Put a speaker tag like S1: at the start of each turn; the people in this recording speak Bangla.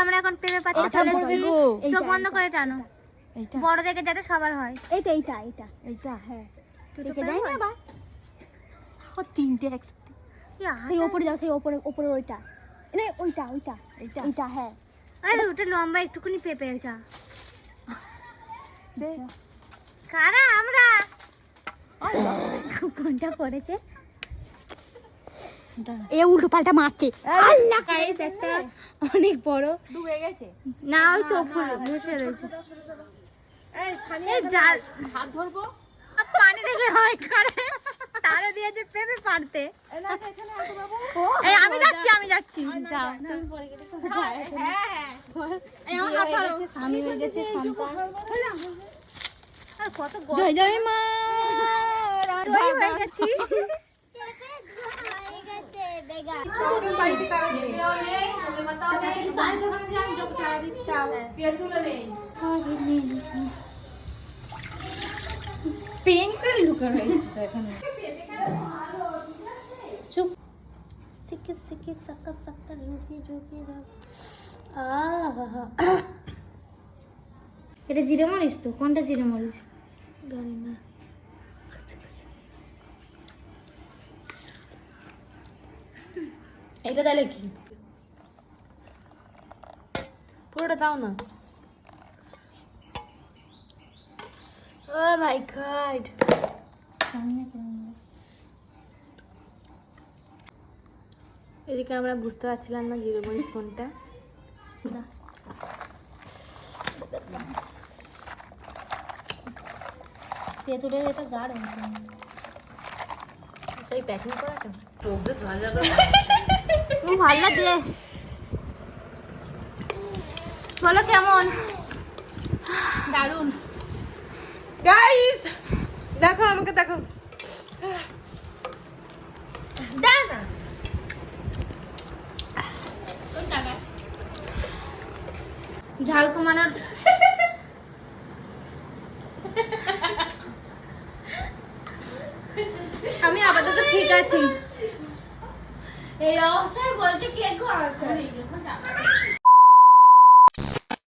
S1: আমরা এখন পেঁপে পাড়তে চলেছি। চোখ বন্ধ করে টানো, বড় দেখে যাতে সবার হয়।
S2: এইটা এইটা এইটা এইটা হ্যাঁ দেখে যাই না বা ও তিনটে একসাথে সেই উপরে যাও, সেই উপরে উপরে ওইটা না ওইটা ওইটা এইটা এইটা হ্যাঁ।
S1: আরে ওটা লম্বা একটুকুনি পেঁপে এটা। কারা আমরা কোনটা পড়েছে
S2: এ উল্টো পাল্টা মারতে।
S1: আল্লাহ গাইস একটা অনেক বড়
S2: ডুবে গেছে
S1: না, ওই তো উপরে বসে রয়েছে। এই জাল
S2: হাত ধরবো
S1: পানি দেখে হয় করে তারে দিয়েছে পেঁপে পাড়তে। এই আমি যাচ্ছি যাও তুমি পরে গেলে হ্যাঁ হ্যাঁ এই আমার হাত ধরো। আমি হয়ে গেছে সন্তান। আর কত
S2: জয় জয় মা
S1: জয় হয়ে গেছি।
S2: বাড়িতে কারো নেই পেন্সিল লুকানো হয়েছে এখানে।
S1: চুপ সিকি সিকি সাকা সাকা রুকি রুকি রাগ। এটা জিরে মরিচ তো? কোনটা জিরে মরিচ জানি না।
S2: এটা তাহলে কি পুরোটা দাও না। ও মাই গড এদিকে আমরা বুঝতে পারছিলাম না জিরে মরিচ কোনটা।
S1: তেঁতুলের এটা গাঢ়
S2: সেই প্যাকিং করাটা
S1: তুমি ভালো লাগে বলো কেমন?
S2: দারুন গাইস দেখো আমাকে দেখো দানা
S1: ঝাল কমানোর আমি আপাতত ঠিক আছি। এই অবস্থায় বলছে কেক করা